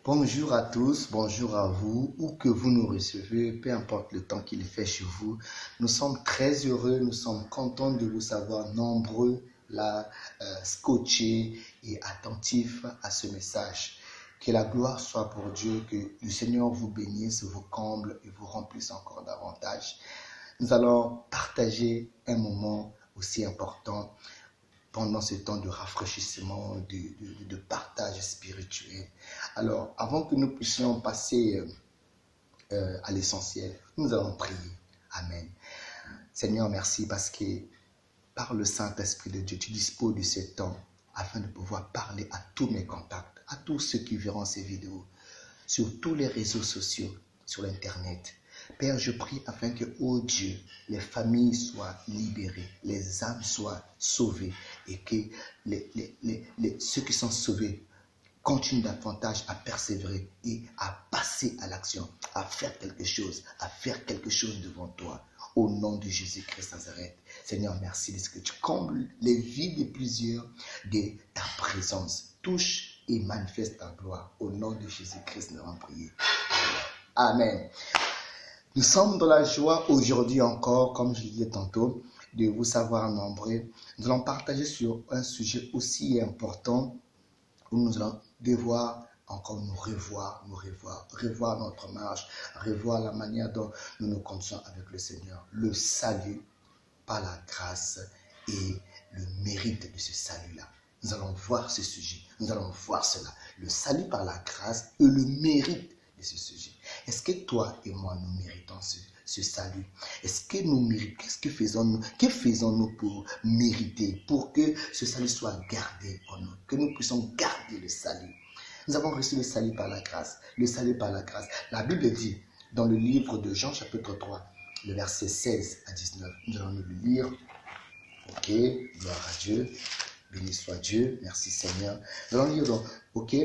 Bonjour à tous, bonjour à vous, où que vous nous recevez, peu importe le temps qu'il fait chez vous. Nous sommes très heureux, nous sommes contents de vous savoir nombreux là, scotchés et attentifs à ce message. Que la gloire soit pour Dieu, que le Seigneur vous bénisse, vous comble et vous remplisse encore davantage. Nous allons partager un moment aussi important pendant ce temps de rafraîchissement, de partage spirituel. Alors, avant que nous puissions passer à l'essentiel, nous allons prier. Amen. Seigneur, merci parce que par le Saint-Esprit de Dieu, tu disposes de ce temps afin de pouvoir parler à tous mes contacts, à tous ceux qui verront ces vidéos, sur tous les réseaux sociaux, sur l'Internet. Père, je prie afin que, ô Dieu, les familles soient libérées, les âmes soient sauvées et que ceux qui sont sauvés continuent davantage à persévérer et à passer à l'action, à faire quelque chose devant toi. Au nom de Jésus-Christ Nazareth. Seigneur, merci parce que tu combles les vies de plusieurs de ta présence. Touche et manifeste ta gloire. Au nom de Jésus-Christ, nous avons prié. Amen. Nous sommes dans la joie aujourd'hui encore, comme je le disais tantôt, de vous savoir nombreux. Nous allons partager sur un sujet aussi important où nous allons devoir encore nous revoir notre marche, revoir la manière dont nous nous conduisons avec le Seigneur. Le salut par la grâce et le mérite de ce salut-là. Nous allons voir ce sujet, nous allons voir cela. Le salut par la grâce et le mérite de ce sujet. Est-ce que toi et moi, nous méritons ce salut? Est-ce que nous méritons? Que faisons-nous pour mériter, pour que ce salut soit gardé en nous, que nous puissions garder le salut? Nous avons reçu le salut par la grâce. Le salut par la grâce. La Bible dit, dans le livre de Jean chapitre 3, le verset 16 à 19, nous allons le lire. Ok, gloire à Dieu. Béni soit Dieu, merci Seigneur. Nous allons lire donc, ok,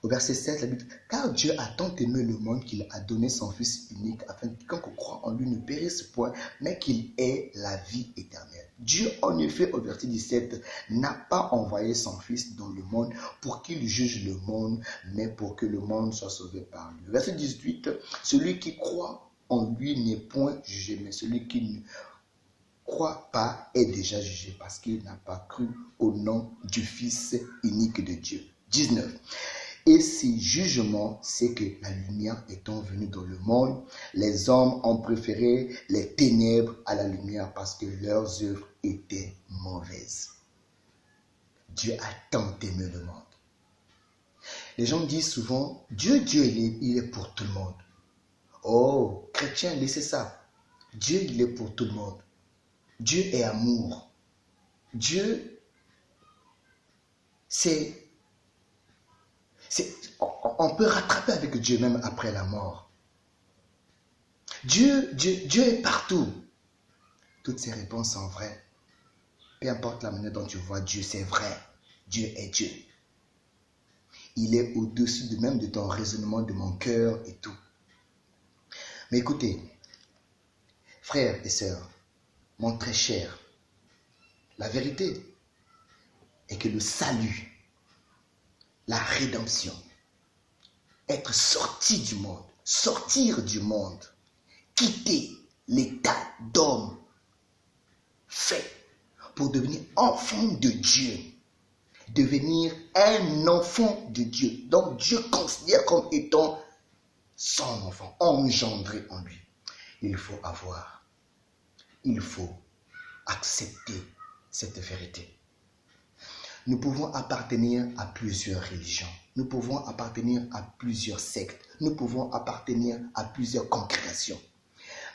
au verset 7, la Bible dit, car Dieu a tant aimé le monde qu'il a donné son Fils unique, afin que quiconque croit en lui ne périsse point, mais qu'il ait la vie éternelle. Dieu, en effet, au verset 17, n'a pas envoyé son Fils dans le monde pour qu'il juge le monde, mais pour que le monde soit sauvé par lui. Verset 18, celui qui croit en lui n'est point jugé, mais celui qui ne croit pas est déjà jugé parce qu'il n'a pas cru au nom du Fils unique de Dieu. 19. Et ce jugement, c'est que la lumière étant venue dans le monde, les hommes ont préféré les ténèbres à la lumière parce que leurs œuvres étaient mauvaises. Dieu a tant aimé le monde. Les gens disent souvent, Dieu, il est pour tout le monde. Oh, chrétien, laissez ça. Dieu, il est pour tout le monde. Dieu est amour. Dieu, on peut rattraper avec Dieu même après la mort. Dieu est partout. Toutes ces réponses sont vraies. Peu importe la manière dont tu vois Dieu, c'est vrai. Dieu est Dieu. Il est au-dessus même de ton raisonnement, de mon cœur et tout. Mais écoutez, frères et sœurs, mon très cher, la vérité est que le salut, la rédemption, être sorti du monde, sortir du monde, quitter l'état d'homme fait pour devenir enfant de Dieu, devenir un enfant de Dieu. Donc Dieu considère comme étant son enfant, engendré en lui. Il faut accepter cette vérité. Nous pouvons appartenir à plusieurs religions. Nous pouvons appartenir à plusieurs sectes. Nous pouvons appartenir à plusieurs congrégations.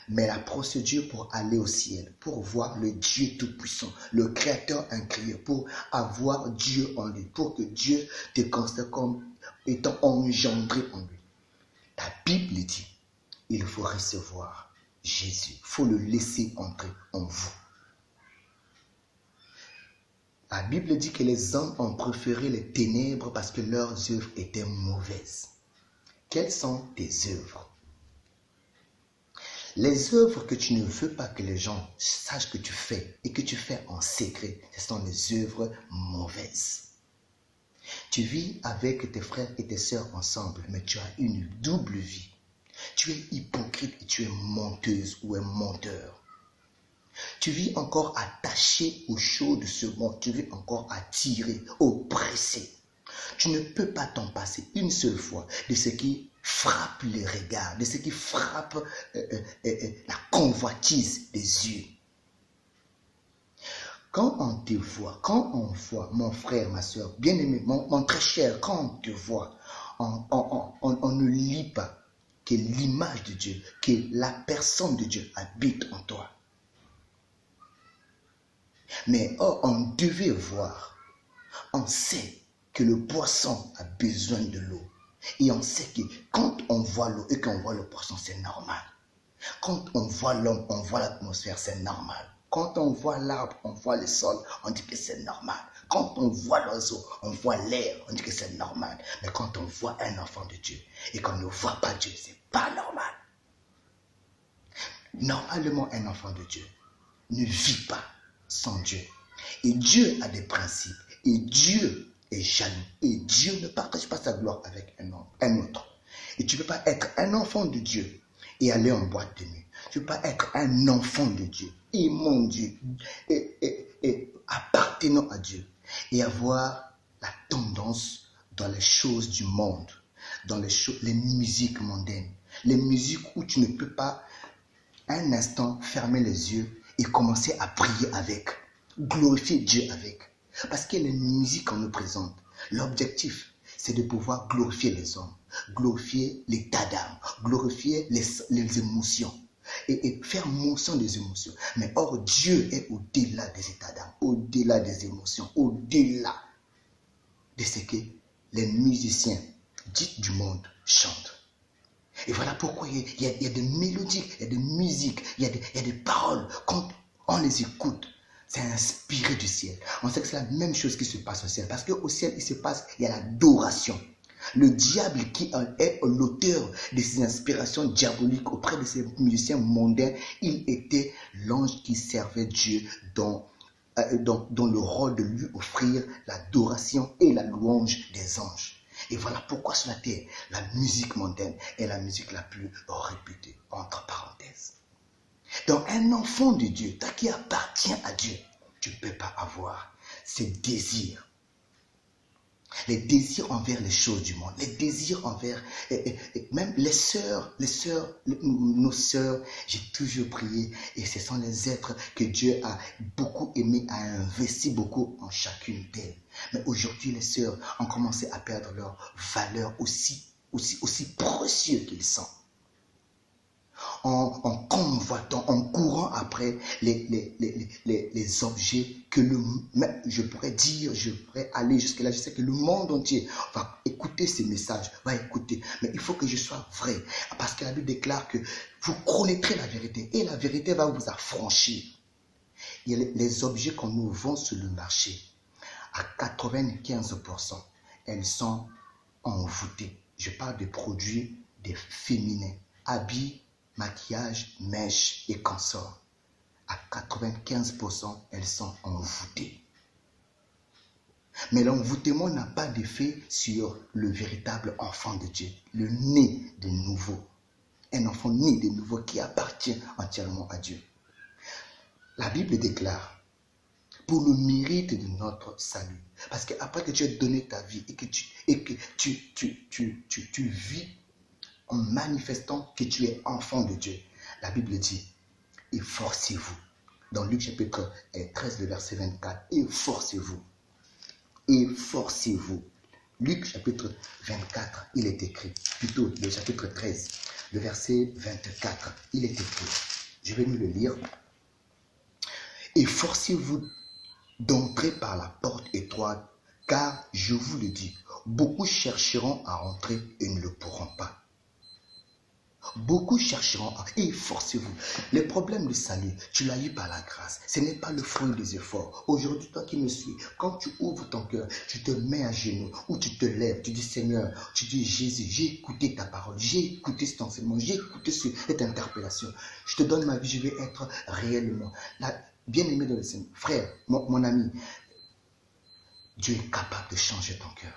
Mais la procédure pour aller au ciel, pour voir le Dieu Tout-Puissant, le Créateur incréé, pour avoir Dieu en lui, pour que Dieu te considère comme étant engendré en lui. La Bible dit, il faut recevoir Jésus. Il faut le laisser entrer en vous. La Bible dit que les hommes ont préféré les ténèbres parce que leurs œuvres étaient mauvaises. Quelles sont tes œuvres? Les œuvres que tu ne veux pas que les gens sachent que tu fais et que tu fais en secret, ce sont les œuvres mauvaises. Tu vis avec tes frères et tes sœurs ensemble, mais tu as une double vie. Tu es hypocrite et tu es menteuse ou un menteur. Tu vis encore attaché aux choses de ce monde. Tu vis encore attiré, oppressé. Tu ne peux pas t'en passer une seule fois de ce qui frappe les regards, de ce qui frappe la convoitise des yeux. Quand on te voit, quand on voit mon frère, ma soeur, bien-aimé, mon très cher, quand on te voit, on ne lit pas que l'image de Dieu, que la personne de Dieu habite en toi. Mais on devait voir, on sait que le poisson a besoin de l'eau. Et on sait que quand on voit l'eau et qu'on voit le poisson, c'est normal. Quand on voit l'homme, on voit l'atmosphère, c'est normal. Quand on voit l'arbre, on voit le sol, on dit que c'est normal. Quand on voit l'oiseau, on voit l'air, on dit que c'est normal. Mais quand on voit un enfant de Dieu et qu'on ne voit pas Dieu, c'est pas normal. Normalement, un enfant de Dieu ne vit pas sans Dieu. Et Dieu a des principes. Et Dieu est jaloux. Et Dieu ne partage pas sa gloire avec un autre. Et tu ne peux pas être un enfant de Dieu et aller en boîte de nuit. Tu ne peux pas être un enfant de Dieu, aimant Dieu, et appartenant à Dieu, et avoir la tendance dans les choses du monde, dans les musiques mondaines, les musiques où tu ne peux pas un instant fermer les yeux et commencer à prier avec, glorifier Dieu avec. Parce que les musiques qu'on nous présente, l'objectif, c'est de pouvoir glorifier les hommes, glorifier l'état d'âme, glorifier les émotions et faire mention des émotions. Mais or, Dieu est au-delà des états d'âme, au-delà des émotions, au-delà de ce que les musiciens dits du monde chantent. Et voilà pourquoi il y a des mélodies, il y a des musiques, il y a des paroles. Quand on les écoute, c'est inspiré du ciel. On sait que c'est la même chose qui se passe au ciel. Parce qu'au ciel, il y a l'adoration. Le diable qui est l'auteur de ces inspirations diaboliques auprès de ces musiciens mondains, il était l'ange qui servait Dieu dans le rôle de lui offrir l'adoration et la louange des anges. Et voilà pourquoi sur la terre, la musique mondaine est la musique la plus réputée, entre parenthèses. Donc un enfant de Dieu, toi qui appartiens à Dieu, tu ne peux pas avoir ces désirs. Les désirs envers les choses du monde, les désirs envers, même les sœurs, nos sœurs, j'ai toujours prié, et ce sont les êtres que Dieu a beaucoup aimés, a investi beaucoup en chacune d'elles. Mais aujourd'hui, les sœurs ont commencé à perdre leur valeur aussi précieux qu'ils sont. En convoitant, en courant après les objets que je pourrais aller jusque là. Je sais que le monde entier va écouter ces messages, va écouter. Mais il faut que je sois vrai, parce que la Bible déclare que vous connaîtrez la vérité et la vérité va vous affranchir. Il y a les objets qu'on nous vend sur le marché, à 95%, elles sont envoûtées. Je parle des produits des féminins, habits, maquillage, mèches et consorts. À 95%, elles sont envoûtées. Mais l'envoûtement n'a pas d'effet sur le véritable enfant de Dieu, le né de nouveau. Un enfant né de nouveau qui appartient entièrement à Dieu. La Bible déclare, pour le mérite de notre salut. Parce qu'après que tu as donné ta vie et que tu vis en manifestant que tu es enfant de Dieu, la Bible dit, efforcez-vous. Dans Luc chapitre 13, le verset 24, efforcez-vous. Efforcez-vous. Luc chapitre 24, il est écrit, plutôt le chapitre 13, le verset 24, il est écrit. Je vais nous le lire. Efforcez-vous d'entrer par la porte étroite, car je vous le dis, beaucoup chercheront à entrer et ne le pourront pas. Beaucoup chercheront à... Efforcez-vous. Le problème de salut, tu l'as eu par la grâce. Ce n'est pas le fruit des efforts. Aujourd'hui, toi qui me suis, quand tu ouvres ton cœur, tu te mets à genoux ou tu te lèves, tu dis Seigneur, tu dis Jésus, j'ai écouté ta parole, j'ai écouté cet enseignement, j'ai écouté cette interpellation. Je te donne ma vie, je vais être réellement là, bien-aimé dans le Seigneur. Frère, mon ami, Dieu est capable de changer ton cœur.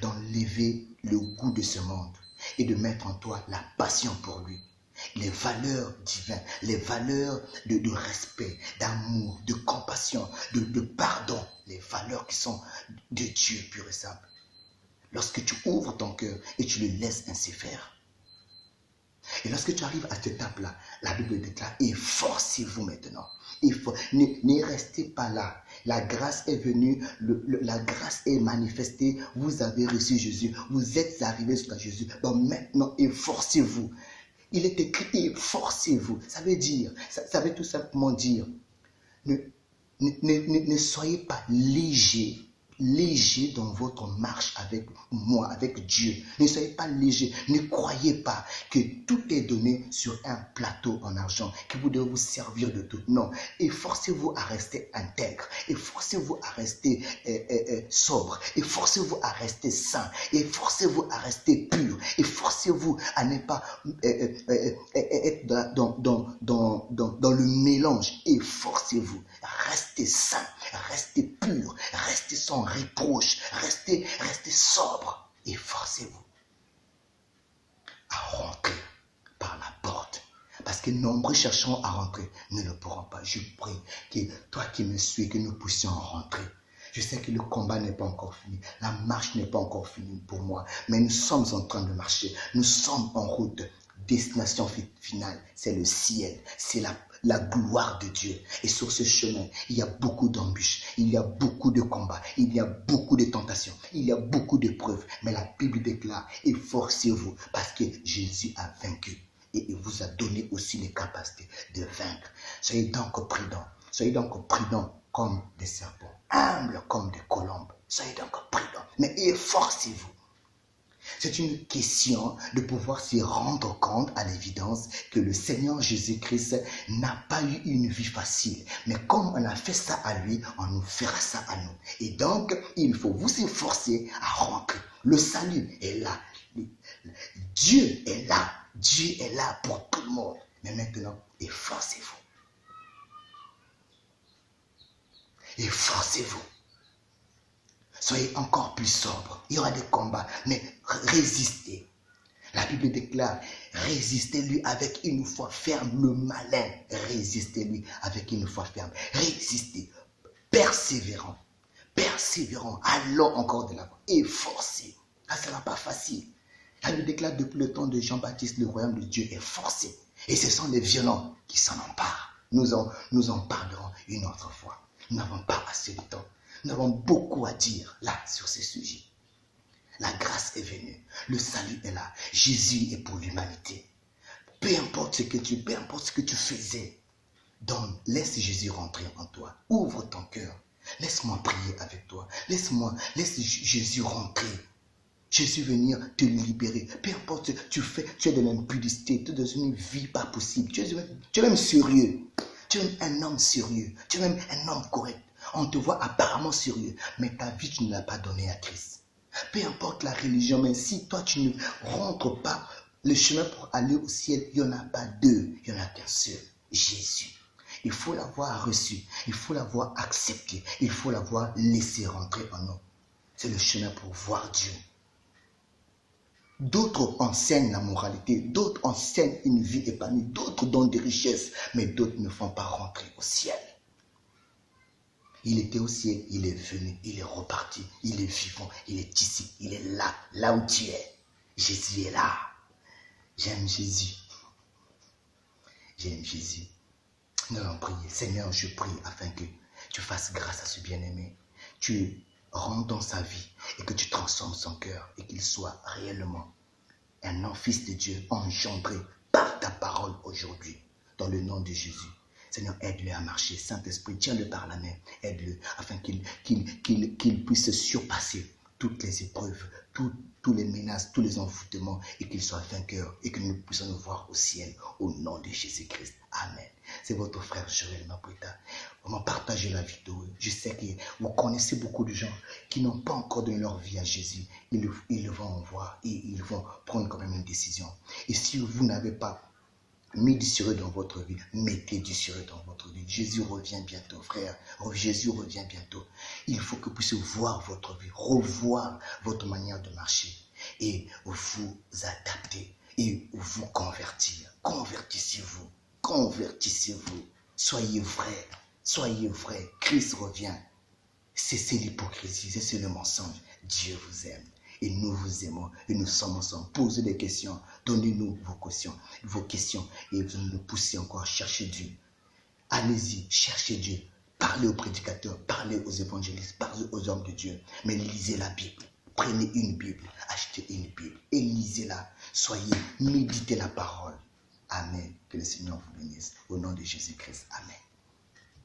d'enlever le goût de ce monde et de mettre en toi la passion pour lui. Les valeurs divines, les valeurs de respect, d'amour, de compassion, de pardon, les valeurs qui sont de Dieu pur et simple. Lorsque tu ouvres ton cœur et tu le laisses ainsi faire. Et lorsque tu arrives à cette étape-là, la Bible déclare, efforcez-vous maintenant. Ne restez pas là. La grâce est venue, la grâce est manifestée, vous avez reçu Jésus, vous êtes arrivés jusqu'à Jésus. Donc maintenant, efforcez-vous. Il est écrit, efforcez-vous. Ça veut tout simplement dire, ne soyez pas léger dans votre marche avec moi, avec Dieu. Ne soyez pas léger. Ne croyez pas que tout est donné sur un plateau en argent, que vous devez vous servir de tout. Non. Efforcez-vous à rester intègre. Efforcez-vous à rester sobre. Efforcez-vous à rester saint. Efforcez-vous à rester pur. Efforcez-vous à ne pas être dans le mélange. Efforcez-vous. Restez saint. Restez pur. Restez sans reproche, restez sobre, efforcez-vous à rentrer par la porte, parce que nombreux chercheront à rentrer, ne le pourront pas. Je prie que toi qui me suis, que nous puissions rentrer. Je sais que le combat n'est pas encore fini, la marche n'est pas encore finie pour moi, mais nous sommes en train de marcher, nous sommes en route. Destination finale, c'est le ciel, c'est la gloire de Dieu. Et sur ce chemin, il y a beaucoup d'embûches, il y a beaucoup de combats, il y a beaucoup de tentations, il y a beaucoup d'épreuves. Mais la Bible déclare, efforcez-vous parce que Jésus a vaincu et il vous a donné aussi les capacités de vaincre. Soyez donc prudents comme des serpents, humbles comme des colombes. Soyez donc prudents, mais efforcez-vous. C'est une question de pouvoir se rendre compte à l'évidence que le Seigneur Jésus-Christ n'a pas eu une vie facile. Mais comme on a fait ça à lui, on nous fera ça à nous. Et donc, il faut vous efforcer à rentrer. Le salut est là. Dieu est là. Dieu est là pour tout le monde. Mais maintenant, efforcez-vous. Efforcez-vous. Soyez encore plus sobre. Il y aura des combats, mais résistez. La Bible déclare, résistez-lui avec une foi ferme, le malin. Résistez-lui avec une foi ferme. Résistez, persévérant, allons encore de l'avant. Efforcez. Ça ne sera pas facile. La Bible déclare depuis le temps de Jean-Baptiste, le royaume de Dieu est forcé. Et ce sont les violents qui s'en emparent. Nous en parlerons une autre fois. Nous n'avons pas assez de temps. Nous avons beaucoup à dire là sur ces sujets. La grâce est venue. Le salut est là. Jésus est pour l'humanité. Peu importe ce que tu faisais, laisse Jésus rentrer en toi. Ouvre ton cœur. Laisse-moi prier avec toi. Laisse Jésus rentrer. Jésus venir te libérer. Peu importe ce que tu fais, tu es dans l'impudicité, tu es dans une vie pas possible. Tu es même sérieux. Tu es un homme sérieux. Tu es même un homme correct. On te voit apparemment sérieux, mais ta vie, tu ne l'as pas donnée à Christ. Peu importe la religion, mais si toi, tu ne rentres pas le chemin pour aller au ciel, il n'y en a pas deux, il n'y en a qu'un seul, Jésus. Il faut l'avoir reçu, il faut l'avoir accepté, il faut l'avoir laissé rentrer en nous. C'est le chemin pour voir Dieu. D'autres enseignent la moralité, d'autres enseignent une vie épanouie, d'autres donnent des richesses, mais d'autres ne font pas rentrer au ciel. Il était au ciel, il est venu, il est reparti, il est vivant, il est ici, il est là où tu es. Jésus est là. J'aime Jésus. J'aime Jésus. Nous allons prier. Seigneur, je prie afin que tu fasses grâce à ce bien-aimé. Tu rentres dans sa vie et que tu transformes son cœur et qu'il soit réellement un fils de Dieu engendré par ta parole aujourd'hui, dans le nom de Jésus. Seigneur, aide-le à marcher. Saint-Esprit, tiens-le par la main. Aide-le afin qu'il puisse surpasser toutes les épreuves, tous les menaces, tous les envoûtements et qu'il soit vainqueur et que nous puissions nous voir au ciel au nom de Jésus-Christ. Amen. C'est votre frère Joël Maputa. Vraiment, partagez la vidéo. Je sais que vous connaissez beaucoup de gens qui n'ont pas encore donné leur vie à Jésus. Ils le vont voir et ils vont prendre quand même une décision. Et si vous n'avez pas mis du sérieux dans votre vie, mettez du sérieux dans votre vie. Jésus revient bientôt, frère. Jésus revient bientôt. Il faut que vous puissiez voir votre vie, revoir votre manière de marcher et vous adapter et vous convertir. Convertissez-vous, convertissez-vous. Soyez vrai, soyez vrai. Christ revient. Cessez l'hypocrisie, cessez le mensonge. Dieu vous aime. Et nous vous aimons et nous sommes ensemble. Posez des questions. Donnez-nous vos questions et vous nous poussez encore à chercher Dieu. Allez-y, cherchez Dieu. Parlez aux prédicateurs, parlez aux évangélistes, parlez aux hommes de Dieu. Mais lisez la Bible. Prenez une Bible, achetez une Bible et lisez-la. Méditez la parole. Amen. Que le Seigneur vous bénisse. Au nom de Jésus-Christ. Amen.